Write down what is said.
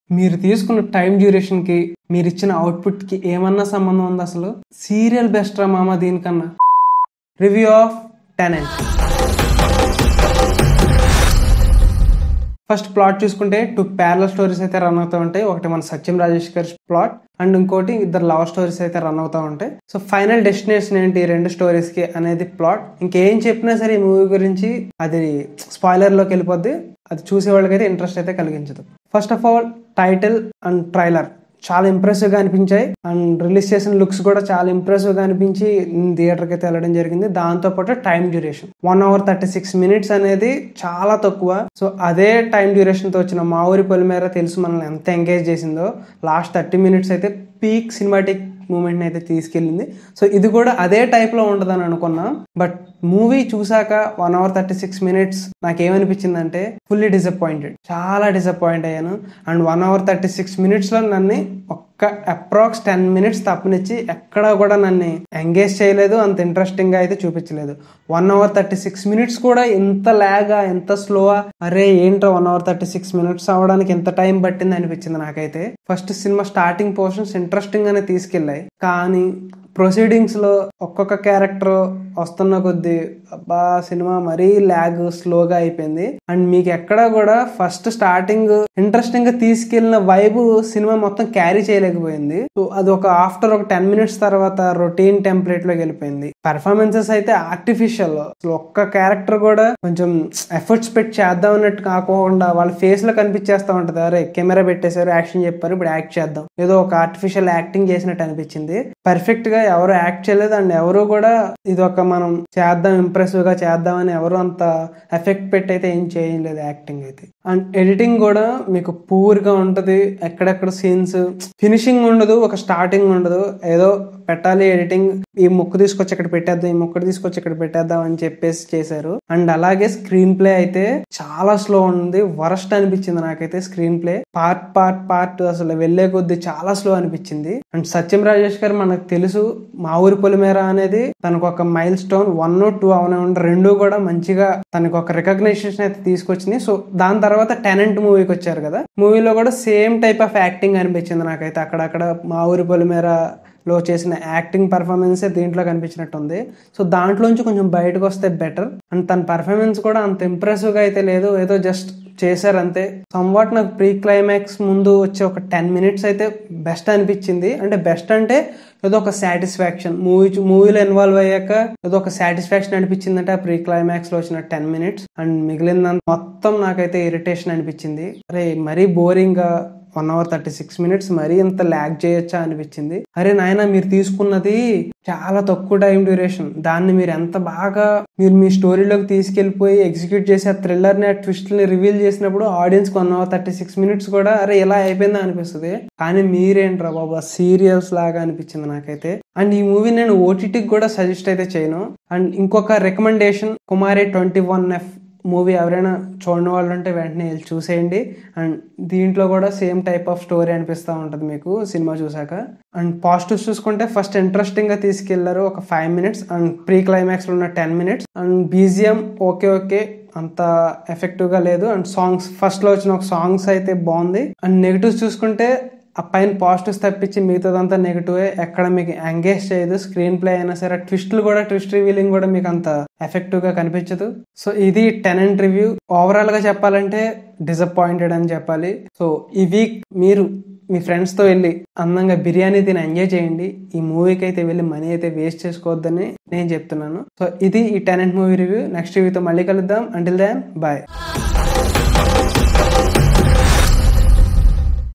మీరు తీసుకున్న టైం డ్యూరేషన్కి మీరు ఇచ్చిన అవుట్పుట్కి ఏమన్నా సంబంధం ఉంది అసలు? సీరియల్ బెస్ట్ రా మామ దీనికన్నా. Review of tenant. First plot చూసుకుంటే 2 ప్యారలల్ స్టోరీస్ అయితే రన్ అవుతూ ఉంటాయి. ఒకటి మన సత్యం రాజేష్ గారి ప్లాట్ అండ్ ఇంకోటి ఇద్దరు లవ్ స్టోరీస్ అయితే రన్ అవుతూ ఉంటాయి. సో ఫైనల్ డెస్టినేషన్ ఏంటి ఈ 2 స్టోరీస్ కి అనేది ప్లాట్. ఇంకేం చెప్పినా సరే ఈ మూవీ గురించి అది స్పాయిలర్ లోకి వెళ్ళిపోద్ది. అది చూసే వాళ్ళకైతే ఇంట్రెస్ట్ అయితే కలిగించదు. First of all title and trailer చాలా ఇంప్రెసివ్ గా అనిపించాయి అండ్ రిలీజ్ చేసిన లుక్స్ కూడా చాలా ఇంప్రెసివ్ గా అనిపించి థియేటర్కి అయితే వెళ్ళడం జరిగింది. దాంతో పాటు టైం డ్యూరేషన్ 1 hour 36 minutes అనేది చాలా తక్కువ. సో అదే టైం డ్యూరేషన్ తో వచ్చిన మా ఊరి పొలిమేర తెలుసు మనల్ని ఎంత ఎంగేజ్ చేసిందో. లాస్ట్ 30 minutes అయితే పీక్ సినిమాటిక్ మూమెంట్ అయితే తీసుకెళ్ళింది. సో ఇది కూడా అదే టైప్ లో ఉంటుందని అనుకున్నా. బట్ మూవీ చూసాక 1 hour 36 minutes నాకేమనిపించిందంటే ఫుల్లీ డిసప్పాయింటెడ్. చాలా డిసప్పాయింట్ అయ్యాను. అండ్ 1 hour 36 minutes లో నన్ను ఒక్క అప్రాక్స్ 10 minutes తప్పనిచ్చి ఎక్కడా కూడా నన్ను ఎంగేజ్ చేయలేదు, అంత ఇంట్రెస్టింగ్ గా అయితే చూపించలేదు. 1 hour 36 minutes కూడా ఎంత లాగా ఎంత స్లోవా, అరే ఏంటో 1 hour 36 minutes అవడానికి ఎంత టైం పట్టింది అనిపించింది నాకైతే. First cinema starting portions interesting గానే తీసుకెళ్ళాయి, కానీ ప్రొసీడింగ్స్ లో ఒక్కొక్క క్యారెక్టర్ వస్తున్న కొద్దీ అబ్బా సినిమా మరీ ల్యాగ్ స్లోగా అయిపోయింది. అండ్ మీకు ఎక్కడా కూడా ఫస్ట్ స్టార్టింగ్ ఇంట్రెస్టింగ్ గా తీసుకెళ్లిన వైబ్ సినిమా మొత్తం క్యారీ చేయలేకపోయింది. సో అది ఆఫ్టర్ ఒక 10 minutes తర్వాత రొటీన్ టెంప్లెట్ లోకి వెళ్ళిపోయింది. పెర్ఫార్మెన్సెస్ అయితే ఆర్టిఫిషియల్. ఒక్క క్యారెక్టర్ కూడా కొంచెం ఎఫర్ట్స్ పెట్టి చేద్దాం అన్నట్టు కాకుండా వాళ్ళ ఫేస్ లో కనిపించేస్తా ఉంటది, అరే కెమెరా పెట్టేశారు, యాక్షన్ చెప్పారు, ఇప్పుడు యాక్ట్ చేద్దాం, ఏదో ఒక ఆర్టిఫిషియల్ యాక్టింగ్ చేసినట్టు అనిపించింది. పర్ఫెక్ట్ గా ఎవరు యాక్ట్ చేయలేదు అండ్ ఎవరు కూడా ఇది మనం చేద్దాం ఇంప్రెసివ్ గా చేద్దామని ఎవరు అంత ఎఫెక్ట్ పెట్టి అయితే ఏం చేయలేదు యాక్టింగ్ అయితే. అండ్ ఎడిటింగ్ కూడా మీకు పూర్ గా ఉంటది. ఎక్కడెక్కడ సీన్స్ ఫినిషింగ్ ఉండదు, ఒక స్టార్టింగ్ ఉండదు, ఏదో పెట్టాలి ఎడిటింగ్, ఈ ముక్కు తీసుకొచ్చి ఇక్కడ పెట్టేద్దాం, ఈ ముక్కడు తీసుకొచ్చి ఇక్కడ పెట్టేద్దాం అని చెప్పేసి చేశారు. అండ్ అలాగే స్క్రీన్ ప్లే అయితే చాలా స్లో ఉంది. వరస్ట్ అనిపించింది నాకైతే స్క్రీన్ ప్లే. పార్ట్ అసలు వెళ్లే కొద్దీ చాలా స్లో అనిపించింది. అండ్ సత్యం రాజేష్ గారు మనకు తెలుసు, మా ఊరి పొలిమేర అనేది తనకు ఒక మైల్ స్టోన్. 1 or 2 అవనే ఉండే, 2 కూడా మంచిగా తనకు ఒక రికగ్నైజేషన్ అయితే తీసుకొచ్చింది. సో దాని తర్వాత టెనెంట్ మూవీకి వచ్చారు కదా, మూవీలో కూడా సేమ్ టైప్ ఆఫ్ యాక్టింగ్ అనిపించింది నాకైతే. అక్కడక్కడ మా ఊరి పొలిమేర లో చేసిన యాక్టింగ్ పర్ఫార్మెన్స్ దీంట్లో కనిపించినట్టుంది. సో దాంట్లోంచి కొంచెం బయటకు వస్తే బెటర్. అండ్ తన పర్ఫార్మెన్స్ కూడా అంత ఇంప్రెసివ్ గా అయితే లేదు, ఏదో జస్ట్ చేశారు అంతే. సమ్వాట్ నాకు ప్రీ క్లైమాక్స్ ముందు వచ్చే ఒక 10 minutes అయితే బెస్ట్ అనిపించింది. అంటే బెస్ట్ అంటే ఏదో ఒక సాటిస్ఫాక్షన్, మూవీలో ఇన్వాల్వ్ అయ్యాక ఏదో ఒక సాటిస్ఫాక్షన్ అనిపించింది అంటే ఆ ప్రీ క్లైమాక్స్ లో వచ్చిన 10 minutes. అండ్ మిగిలిన మొత్తం నాకైతే ఇరిటేషన్ అనిపించింది. అరే మరీ బోరింగ్ గా 1 hour 36 minutes మరీ ఇంత ల్యాగ్ చేయొచ్చా అనిపించింది. అరే నాయన మీరు తీసుకున్నది చాలా తక్కువ టైం డ్యూరేషన్, దాన్ని మీరు ఎంత బాగా మీరు మీ స్టోరీలోకి తీసుకెళ్లిపోయి ఎగ్జిక్యూట్ చేసి ఆ థ్రిల్లర్ ని ఆ ట్విస్ట్ ని రివీల్ చేసినప్పుడు ఆడియన్స్ 1 hour 36 minutes కూడా అరే ఇలా అయిపోయిందా అనిపిస్తుంది. కానీ మీరేంట్రా బాబా సీరియల్స్ లాగా అనిపించింది నాకైతే. అండ్ ఈ మూవీ నేను ఓటీటీకి కూడా సజెస్ట్ అయితే చేయను. అండ్ ఇంకొక రికమెండేషన్, కుమారి 21F మూవీ ఎవరైనా చూడని వాళ్ళు ఉంటే వెంటనే వెళ్ళి చూసేయండి. అండ్ దీంట్లో కూడా సేమ్ టైప్ ఆఫ్ స్టోరీ అనిపిస్తూ ఉంటుంది మీకు సినిమా చూసాక. అండ్ పాజిటివ్స్ చూసుకుంటే ఫస్ట్ ఇంట్రెస్టింగ్ గా తీసుకెళ్లారు ఒక 5 minutes అండ్ ప్రీ క్లైమాక్స్ లో ఉన్న 10 minutes. అండ్ బీజిఎం ఓకే అంత ఎఫెక్టివ్ గా లేదు. అండ్ సాంగ్స్ ఫస్ట్ లో వచ్చిన ఒక సాంగ్స్ అయితే బాగుంది. అండ్ నెగిటివ్స్ చూసుకుంటే ఆ పైన పాజిటివ్స్ తప్పించి మిగతాదంతా నెగిటివే, ఎక్కడ మీకు ఎంగేజ్ చేయదు. స్క్రీన్ ప్లే అయినా సరే ట్విస్ట్ రివీలింగ్ కూడా మీకు అంత ఎఫెక్టివ్ గా కనిపించదు. సో ఇది టెనెంట్ రివ్యూ. ఓవరాల్ గా చెప్పాలంటే డిసప్పాయింటెడ్ అని చెప్పాలి. సో ఈ వీక్ మీరు మీ ఫ్రెండ్స్ తో వెళ్ళి అందంగా బిర్యానీ తిని ఎంజాయ్ చేయండి. ఈ మూవీకి అయితే వెళ్ళి మనీ అయితే వేస్ట్ చేసుకోవద్దని నేను చెప్తున్నాను. సో ఇది ఈ టెనెంట్ మూవీ రివ్యూ. నెక్స్ట్ రివ్యూతో మళ్ళీ కలుద్దాం. Until then bye.